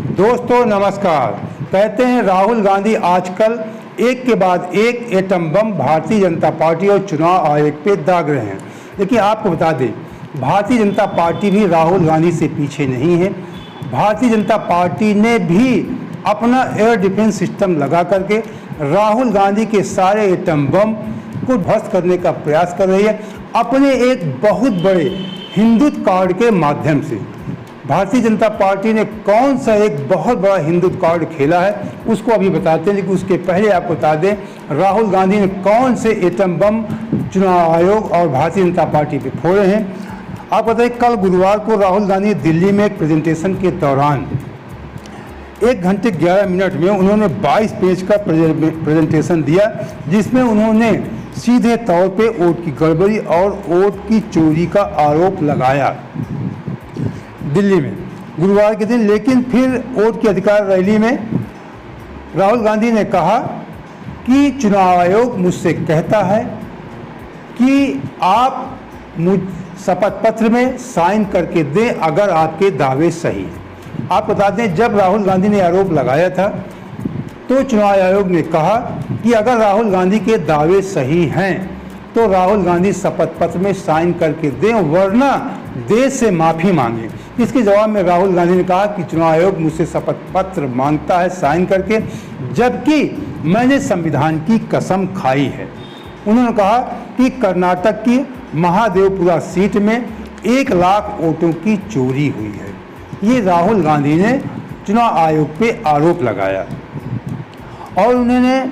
दोस्तों नमस्कार। कहते हैं राहुल गांधी आजकल एक के बाद एक atom bomb Bharatiya Janata party और चुनाव आयोग पे दाग रहे हैं। लेकिन आपको बता दें, भारतीय जनता पार्टी भी राहुल गांधी से पीछे नहीं है। भारतीय जनता पार्टी ने भी अपना एयर डिफेंस सिस्टम लगा करके राहुल गांधी के सारे एटम बम को ध्वस्त करने का प्रयास कर रही है अपने एक बहुत बड़े हिंदुत्व कार्ड के माध्यम से। भारतीय जनता पार्टी ने कौन सा एक बहुत बड़ा हिंदुत्व कार्ड खेला है उसको अभी बताते हैं, लेकिन उसके पहले आपको बता दें राहुल गांधी ने कौन से एटम बम चुनाव आयोग और भारतीय जनता पार्टी पे फोड़े हैं। आप बताइए, कल गुरुवार को राहुल गांधी दिल्ली में एक प्रेजेंटेशन के दौरान 1 घंटे 11 मिनट में उन्होंने 22 पेज का प्रेजेंटेशन दिया, जिसमें उन्होंने सीधे तौर पे वोट की गड़बड़ी और वोट की चोरी का आरोप लगाया दिल्ली में गुरुवार के दिन। लेकिन फिर वोट की अधिकार रैली में राहुल गांधी ने कहा कि चुनाव आयोग मुझसे कहता है कि आप मुझ शपथ पत्र में साइन करके दें अगर आपके दावे सही हैं। आप बता दें, जब राहुल गांधी ने आरोप लगाया था तो चुनाव आयोग ने कहा कि अगर राहुल गांधी के दावे सही हैं तो राहुल गांधी शपथ पत्र में साइन करके दें, वरना देश से माफ़ी मांगे। इसके जवाब में राहुल गांधी ने कहा कि चुनाव आयोग मुझसे शपथ पत्र मांगता है साइन करके, जबकि मैंने संविधान की कसम खाई है। उन्होंने कहा कि कर्नाटक की महादेवपुरा सीट में 1 लाख वोटों की चोरी हुई है। ये राहुल गांधी ने चुनाव आयोग पे आरोप लगाया और उन्होंने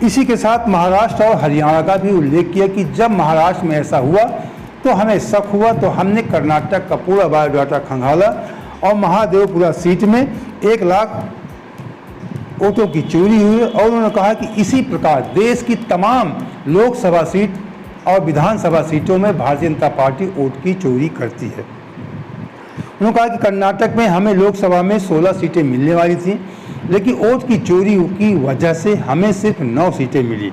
इसी के साथ महाराष्ट्र और हरियाणा का भी उल्लेख किया कि जब महाराष्ट्र में ऐसा हुआ तो हमें शक हुआ तो हमने कर्नाटक का पूरा बायोडाटा खंगाला और महादेवपुरा सीट में 1 लाख वोटों की चोरी हुई। और उन्होंने कहा कि इसी प्रकार देश की तमाम लोकसभा सीट और विधानसभा सीटों में भारतीय जनता पार्टी वोट की चोरी करती है। उन्होंने कहा कि कर्नाटक में हमें लोकसभा में 16 सीटें मिलने वाली थी, लेकिन वोट की चोरी की वजह से हमें सिर्फ 9 सीटें मिली।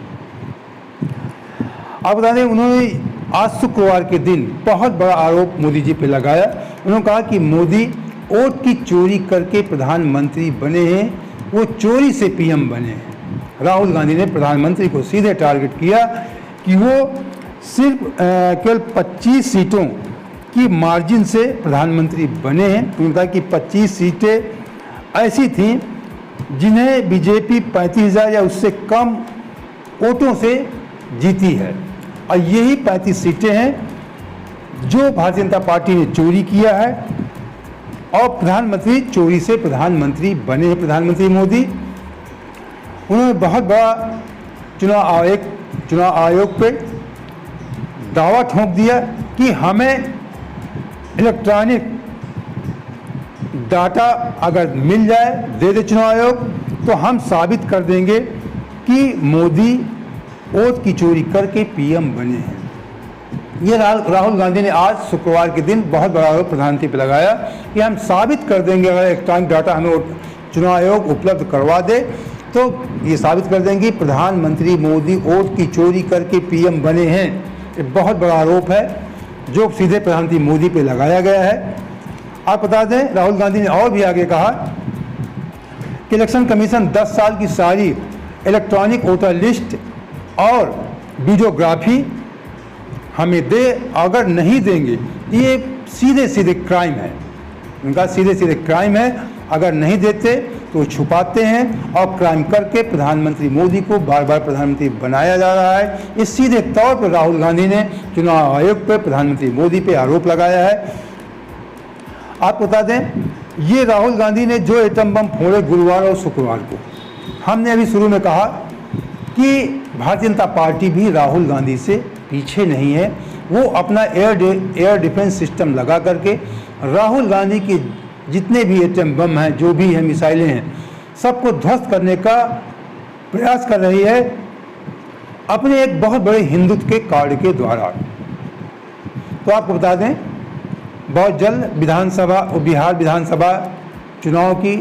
आप बता दें, उन्होंने आज शुक्रवार के दिन बहुत बड़ा आरोप मोदी जी पे लगाया। उन्होंने कहा कि मोदी वोट की चोरी करके प्रधानमंत्री बने हैं, वो चोरी से पीएम बने हैं। राहुल गांधी ने प्रधानमंत्री को सीधे टारगेट किया कि वो सिर्फ केवल 25 सीटों की मार्जिन से प्रधानमंत्री बने हैं। उन्होंने कहा कि 25 सीटें ऐसी थीं जिन्हें बीजेपी 35,000 या उससे कम वोटों से जीती है, और यही 35 सीटें हैं जो भारतीय जनता पार्टी ने चोरी किया है और प्रधानमंत्री चोरी से प्रधानमंत्री बने हैं, प्रधानमंत्री मोदी। उन्होंने बहुत बड़ा चुनाव आयोग पे दावा ठोक दिया कि हमें इलेक्ट्रॉनिक डाटा अगर मिल जाए दे दे चुनाव आयोग, तो हम साबित कर देंगे कि मोदी वोट की चोरी करके पीएम बने हैं। ये राहुल गांधी ने आज शुक्रवार के दिन बहुत बड़ा आरोप प्रधानमंत्री पर लगाया कि हम साबित कर देंगे, अगर इलेक्ट्रॉनिक डाटा हमें चुनाव आयोग उपलब्ध करवा दे तो ये साबित कर देंगे प्रधानमंत्री मोदी वोट की चोरी करके पीएम बने हैं। ये बहुत बड़ा आरोप है जो सीधे प्रधानमंत्री मोदी पे लगाया गया है। आप बता दें, राहुल गांधी ने और भी आगे कहा कि इलेक्शन कमीशन 10 साल की सारी इलेक्ट्रॉनिक वोटर लिस्ट और वीडियोग्राफी हमें दे, अगर नहीं देंगे ये सीधे सीधे क्राइम है। उनका सीधे सीधे क्राइम है, अगर नहीं देते तो छुपाते हैं और क्राइम करके प्रधानमंत्री मोदी को बार बार प्रधानमंत्री बनाया जा रहा है। इस सीधे तौर पर राहुल गांधी ने चुनाव आयोग पर प्रधानमंत्री मोदी पे आरोप लगाया है। आपको बता दें, ये राहुल गांधी ने जो एटम बम फोड़े गुरुवार और शुक्रवार को, हमने अभी शुरू में कहा कि भारतीय जनता पार्टी भी राहुल गांधी से पीछे नहीं है। वो अपना एयर डिफेंस सिस्टम लगा करके राहुल गांधी के जितने भी एटम बम हैं, जो भी हैं मिसाइलें हैं, सबको ध्वस्त करने का प्रयास कर रही है अपने एक बहुत बड़े हिंदुत्व के कार्ड के द्वारा। तो आपको बता दें, बहुत जल्द बिहार विधानसभा चुनाव की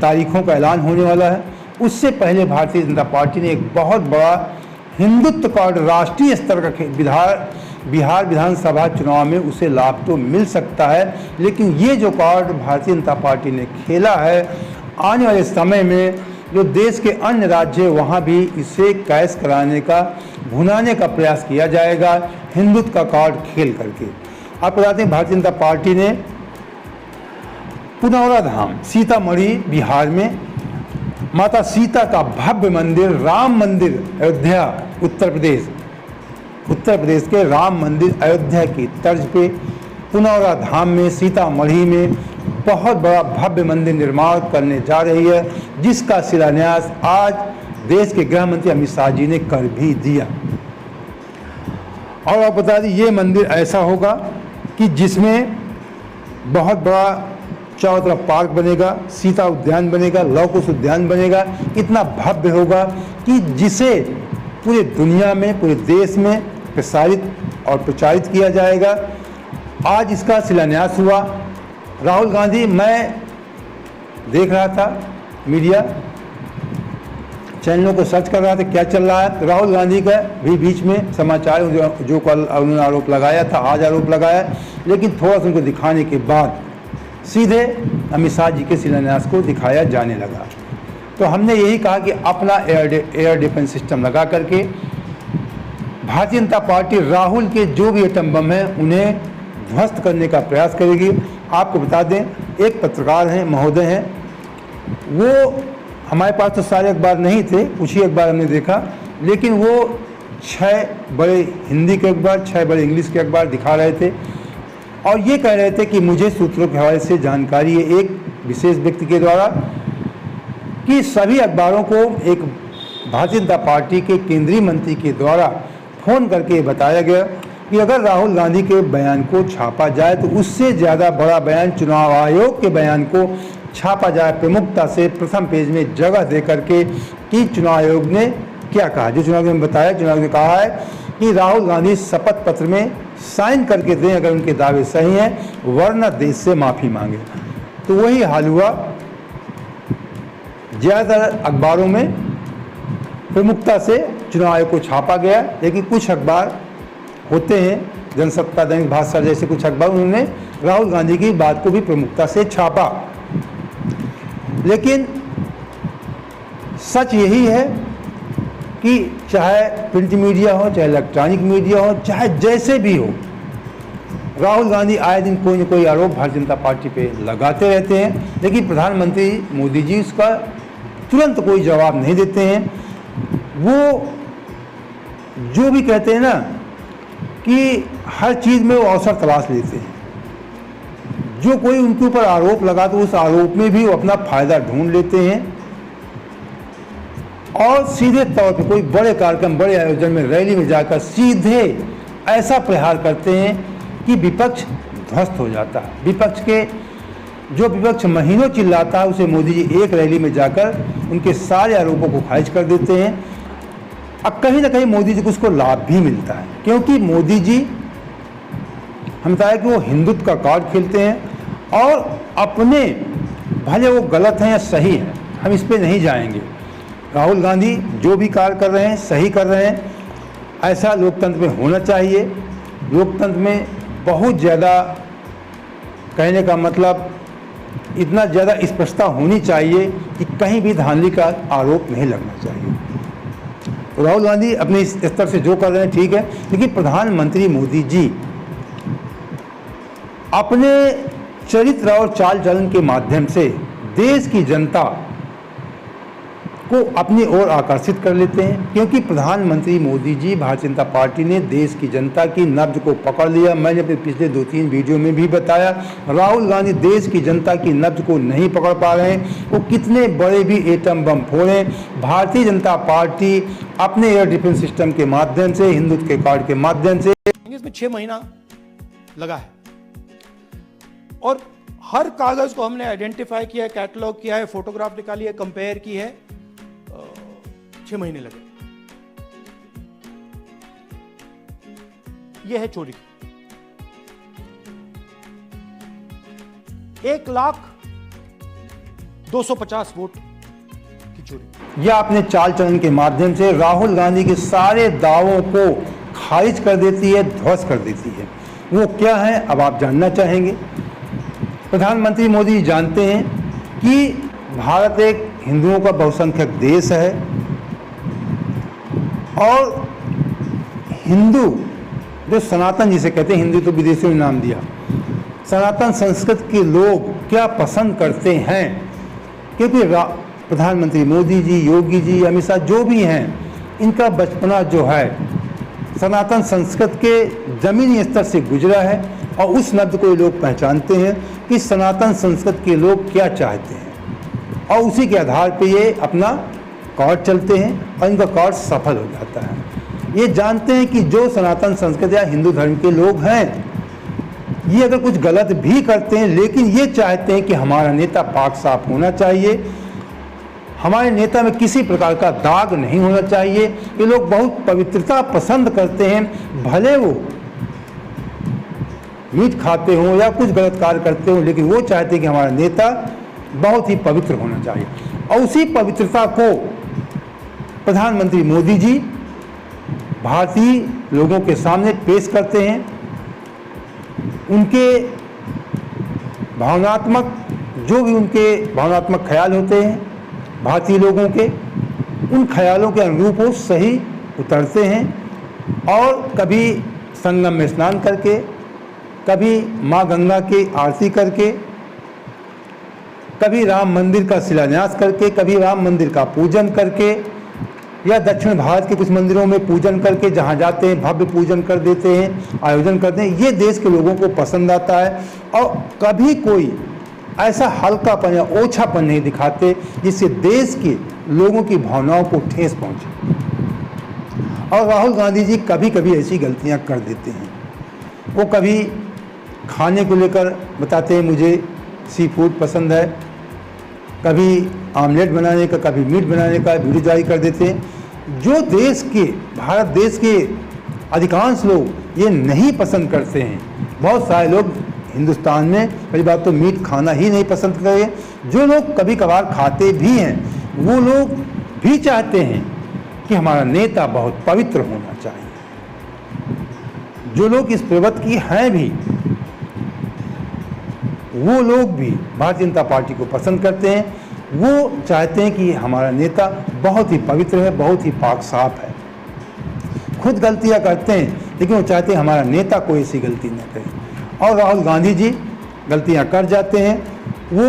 तारीखों का ऐलान होने वाला है। उससे पहले भारतीय जनता पार्टी ने एक बहुत बड़ा हिंदुत्व कार्ड राष्ट्रीय स्तर का बिहार विधानसभा चुनाव में उसे लाभ तो मिल सकता है, लेकिन ये जो कार्ड भारतीय जनता पार्टी ने खेला है, आने वाले समय में जो देश के अन्य राज्य हैं वहाँ भी इसे कैश कराने का, भुनाने का प्रयास किया जाएगा हिंदुत्व का कार्ड खेल करके। आप बताते हैं भारतीय जनता पार्टी ने पुनौरा धाम सीतामढ़ी बिहार में माता सीता का भव्य मंदिर, राम मंदिर अयोध्या उत्तर प्रदेश के राम मंदिर अयोध्या की तर्ज पे पुनौरा धाम में सीतामढ़ी में बहुत बड़ा भव्य मंदिर निर्माण करने जा रही है, जिसका शिलान्यास आज देश के गृह मंत्री अमित शाह जी ने कर भी दिया। और आप बता दें ये मंदिर ऐसा होगा कि जिसमें बहुत बड़ा चारों तरफ पार्क बनेगा, सीता उद्यान बनेगा, लव कुश उद्यान बनेगा, इतना भव्य होगा कि जिसे पूरे दुनिया में, पूरे देश में प्रसारित और प्रचारित किया जाएगा। आज इसका शिलान्यास हुआ। राहुल गांधी, मैं देख रहा था मीडिया चैनलों को सर्च कर रहा था क्या चल रहा है, तो राहुल गांधी का भी बीच में समाचार जो कल उन्होंने आरोप लगाया था, आज आरोप लगाया, लेकिन थोड़ा सा उनको दिखाने के बाद सीधे अमित शाह जी के शिलान्यास को दिखाया जाने लगा। तो हमने यही कहा कि अपना एयर डिफेंस सिस्टम लगा करके भारतीय जनता पार्टी राहुल के जो भी एटम बम हैं उन्हें ध्वस्त करने का प्रयास करेगी। आपको बता दें, एक पत्रकार हैं, महोदय हैं, वो हमारे पास तो सारे अखबार नहीं थे, कुछ ही अखबार हमने देखा, लेकिन वो 6 बड़े हिंदी के अखबार, 6 बड़े इंग्लिश के अखबार दिखा रहे थे और ये कह रहे थे कि मुझे सूत्रों के हवाले से जानकारी है एक विशेष व्यक्ति के द्वारा कि सभी अखबारों को एक भारतीय जनता पार्टी के केंद्रीय मंत्री के द्वारा फ़ोन करके बताया गया कि अगर राहुल गांधी के बयान को छापा जाए तो उससे ज़्यादा बड़ा बयान चुनाव आयोग के बयान को छापा जाए प्रमुखता से प्रथम पेज में जगह दे करके कि चुनाव आयोग ने क्या कहा। जो चुनाव आयोग ने बताया, चुनाव आयोग ने कहा है कि राहुल गांधी शपथ पत्र में साइन करके दें अगर उनके दावे सही हैं, वरना देश से माफ़ी मांगे। तो वही हाल हुआ। ज़्यादातर अखबारों में प्रमुखता से चुनाव आयोग को छापा गया, लेकिन कुछ अखबार होते हैं, जनसत्ता, दैनिक भास्कर जैसे कुछ अखबार, उन्होंने राहुल गांधी की बात को भी प्रमुखता से छापा। लेकिन सच यही है कि चाहे प्रिंट मीडिया हो, चाहे इलेक्ट्रॉनिक मीडिया हो, चाहे जैसे भी हो, राहुल गांधी आए दिन कोई न कोई आरोप भारतीय जनता पार्टी पे लगाते रहते हैं, लेकिन प्रधानमंत्री मोदी जी उसका तुरंत कोई जवाब नहीं देते हैं। वो जो भी कहते हैं ना कि हर चीज़ में वो अवसर तलाश लेते हैं। जो कोई उनके ऊपर आरोप लगा तो उस आरोप में भी वो अपना फ़ायदा ढूंढ लेते हैं और सीधे तौर पे कोई बड़े कार्यक्रम, बड़े आयोजन में, रैली में जाकर सीधे ऐसा प्रहार करते हैं कि विपक्ष ध्वस्त हो जाता है। विपक्ष महीनों चिल्लाता है, उसे मोदी जी एक रैली में जाकर उनके सारे आरोपों को खारिज कर देते हैं। अब कहीं ना कहीं मोदी जी को उसको लाभ भी मिलता है, क्योंकि मोदी जी हम बताया कि वो हिंदुत्व का कार्ड खेलते हैं और अपने, भले वो गलत हैं या सही हैं, हम इस पे नहीं जाएंगे। राहुल गांधी जो भी कार्य कर रहे हैं सही कर रहे हैं, ऐसा लोकतंत्र में होना चाहिए। लोकतंत्र में बहुत ज़्यादा, कहने का मतलब इतना ज़्यादा स्पष्टता होनी चाहिए कि कहीं भी धांधली का आरोप नहीं लगना चाहिए। तो राहुल गांधी अपने स्तर से जो कर रहे हैं ठीक है, लेकिन प्रधानमंत्री मोदी जी अपने चरित्र और चाल चलन के माध्यम से देश की जनता को अपनी ओर आकर्षित कर लेते हैं, क्योंकि प्रधानमंत्री मोदी जी, भारतीय जनता पार्टी ने देश की जनता की नब्ज को पकड़ लिया। मैंने अपने पिछले 2-3 वीडियो में भी बताया, राहुल गांधी देश की जनता की नब्ज को नहीं पकड़ पा रहे हैं। वो कितने बड़े भी atom bomb फोड़ें, Bharatiya Janata party अपने एयर डिफेंस सिस्टम के माध्यम से, हिंदुत्व के कार्ड के माध्यम से, इसमें 6 महीना लगा है और हर कागज को हमने आइडेंटिफाई किया है, कैटलॉग किया है, फोटोग्राफ निकाली है, कंपेयर की है। 6 महीने लगे। यह है चोरी। 1,02,50 वोट की चोरी। या अपने चाल चलन के माध्यम से राहुल गांधी के सारे दावों को खारिज कर देती है, ध्वस्त कर देती है। वो क्या है, अब आप जानना चाहेंगे। प्रधानमंत्री मोदी जानते हैं कि भारत एक हिंदुओं का बहुसंख्यक देश है और हिंदू जो सनातन जिसे कहते हैं, हिंदू तो विदेशियों ने नाम दिया, सनातन संस्कृत के लोग क्या पसंद करते हैं, क्योंकि प्रधानमंत्री मोदी जी, योगी जी, अमित शाह जो भी हैं, इनका बचपना जो है सनातन संस्कृत के ज़मीनी स्तर से गुजरा है और उस शब्द को ये लोग पहचानते हैं कि सनातन संस्कृत के लोग क्या चाहते हैं और उसी के आधार पे ये अपना कार्ड चलते हैं और इनका कार्ड सफल हो जाता है। ये जानते हैं कि जो सनातन संस्कृत या हिंदू धर्म के लोग हैं, ये अगर कुछ गलत भी करते हैं, लेकिन ये चाहते हैं कि हमारा नेता पाक साफ होना चाहिए, हमारे नेता में किसी प्रकार का दाग नहीं होना चाहिए। ये लोग बहुत पवित्रता पसंद करते हैं, भले वो मीट खाते हों या कुछ गलत कार्य करते हों, लेकिन वो चाहते हैं कि हमारा नेता बहुत ही पवित्र होना चाहिए। और उसी पवित्रता को प्रधानमंत्री मोदी जी भारतीय लोगों के सामने पेश करते हैं। उनके भावनात्मक जो भी उनके भावनात्मक ख्याल होते हैं भारतीय लोगों के, उन ख्यालों के अनुरूप वो सही उतरते हैं और कभी संगम में स्नान करके, कभी माँ गंगा की आरती करके, कभी राम मंदिर का शिलान्यास करके, कभी राम मंदिर का पूजन करके या दक्षिण भारत के कुछ मंदिरों में पूजन करके, जहाँ जाते हैं भव्य पूजन कर देते हैं, आयोजन करते हैं। ये देश के लोगों को पसंद आता है और कभी कोई ऐसा हल्कापन या ओछापन नहीं दिखाते जिससे देश के लोगों की भावनाओं को ठेस पहुंचे। और राहुल गांधी जी कभी कभी ऐसी गलतियां कर देते हैं। वो कभी खाने को लेकर बताते हैं मुझे सी फूड पसंद है, कभी आमलेट बनाने का, कभी मीट बनाने का वीडियो जारी कर देते हैं। जो देश के, भारत देश के अधिकांश लोग ये नहीं पसंद करते हैं। बहुत सारे लोग हिंदुस्तान में पहली बात तो मीट खाना ही नहीं पसंद करें। जो लोग कभी कभार खाते भी हैं, वो लोग भी चाहते हैं कि हमारा नेता बहुत पवित्र होना चाहिए। जो लोग इस प्रवृत्ति की हैं भी, वो लोग भी भारतीय जनता पार्टी को पसंद करते हैं। वो चाहते हैं कि हमारा नेता बहुत ही पवित्र है, बहुत ही पाक साफ है। खुद गलतियां करते हैं, लेकिन वो चाहते हैं हमारा नेता कोई ऐसी गलती न करे। और राहुल गांधी जी गलतियां कर जाते हैं। वो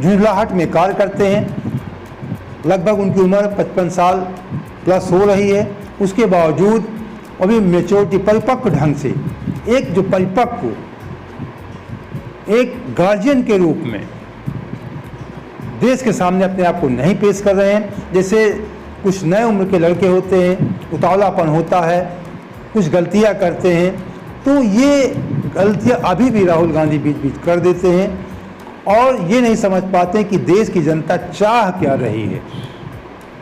झुंझलाहट में कार्य करते हैं। लगभग उनकी उम्र 55 साल प्लस हो रही है, उसके बावजूद अभी मेच्योरिटी, परिपक्व ढंग से एक जो परिपक्व एक गार्जियन के रूप में देश के सामने अपने आप को नहीं पेश कर रहे हैं। जैसे कुछ नए उम्र के लड़के होते हैं, उतावलापन होता है, कुछ गलतियां करते हैं, तो ये गलतियां अभी भी राहुल गांधी बीच बीच कर देते हैं और ये नहीं समझ पाते कि देश की जनता चाह क्या रही है।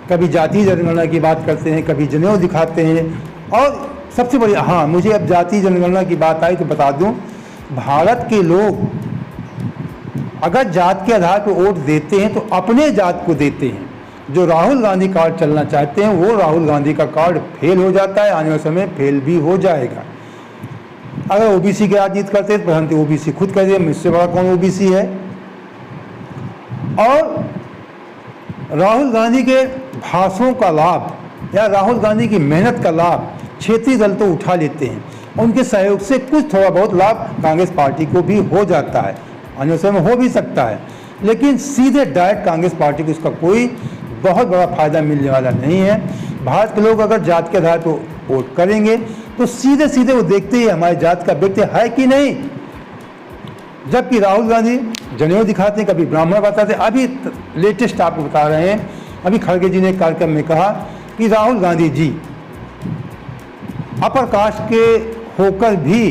कभी जातीय जनगणना की बात करते हैं, कभी जनेऊ दिखाते हैं। और सबसे बड़ी, हाँ, मुझे अब जातीय जनगणना की बात आई तो बता दूं, भारत के लोग अगर जात के आधार पर वोट देते हैं तो अपने जात को देते हैं। जो राहुल गांधी कार्ड चलना चाहते हैं, वो राहुल गांधी का कार्ड फेल हो जाता है, आने वाले समय फेल भी हो जाएगा। अगर ओबीसी के राजनीति करते हैं तो प्रधानमंत्री ओबीसी खुद कह दिए, मुझसे बड़ा कौन ओबीसी है। और राहुल गांधी के भाषणों का लाभ या राहुल गांधी की मेहनत का लाभ क्षेत्रीय दल तो उठा लेते हैं। उनके सहयोग से कुछ थोड़ा बहुत लाभ कांग्रेस पार्टी को भी हो जाता है, आने वाले समय में हो भी सकता है, लेकिन सीधे डायरेक्ट कांग्रेस पार्टी को इसका कोई बहुत बड़ा फायदा मिलने वाला नहीं है। भारत के लोग अगर जात के आधार पर वोट करेंगे तो सीधे सीधे वो देखते ही हमारे जात का व्यक्ति है कि नहीं। जबकि राहुल गांधी जनेऊ दिखाते हैं, कभी ब्राह्मण बताते हैं। अभी लेटेस्ट आपको बता रहे हैं, अभी खड़गे जी ने एक कार्यक्रम में कहा कि राहुल गांधी जी अपर कास्ट के होकर भी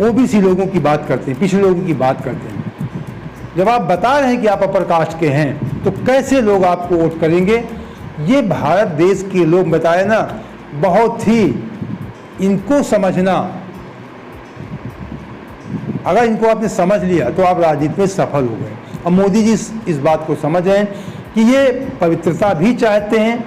ओबीसी लोगों की बात करते हैं, पिछड़े लोगों की बात करते हैं। जब आप बता रहे हैं कि आप अपर कास्ट के हैं तो कैसे लोग आपको वोट करेंगे। ये भारत देश के लोग बताए ना, बहुत ही इनको समझना, अगर इनको आपने समझ लिया तो आप राजनीति में सफल हो गए। और मोदी जी इस बात को समझ रहे हैं कि ये पवित्रता भी चाहते हैं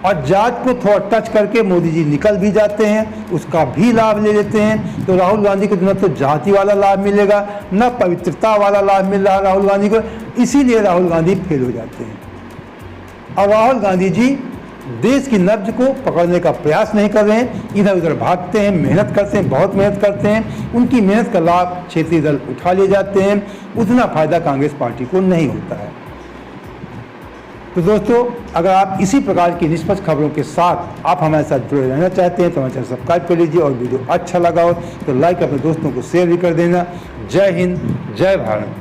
और जात को थोड़ा टच करके मोदी जी निकल भी जाते हैं, उसका भी लाभ ले लेते हैं। तो राहुल गांधी को न तो जाति वाला लाभ मिलेगा, न पवित्रता वाला लाभ मिल रहा राहुल गांधी को, इसीलिए राहुल गांधी फेल हो जाते हैं। और राहुल गांधी जी देश की नब्ज को पकड़ने का प्रयास नहीं कर रहे हैं, इधर उधर भागते हैं, मेहनत करते हैं, बहुत मेहनत करते हैं, उनकी मेहनत का लाभ क्षेत्रीय दल उठा ले जाते हैं, उतना फायदा कांग्रेस पार्टी को नहीं होता है। तो दोस्तों, अगर आप इसी प्रकार की निष्पक्ष खबरों के साथ आप हमारे साथ जुड़े रहना चाहते हैं तो हमारे चैनल सब्सक्राइब कर लीजिए, और वीडियो अच्छा लगा हो तो लाइक अपने दोस्तों को शेयर भी कर देना। जय हिंद, जय भारत।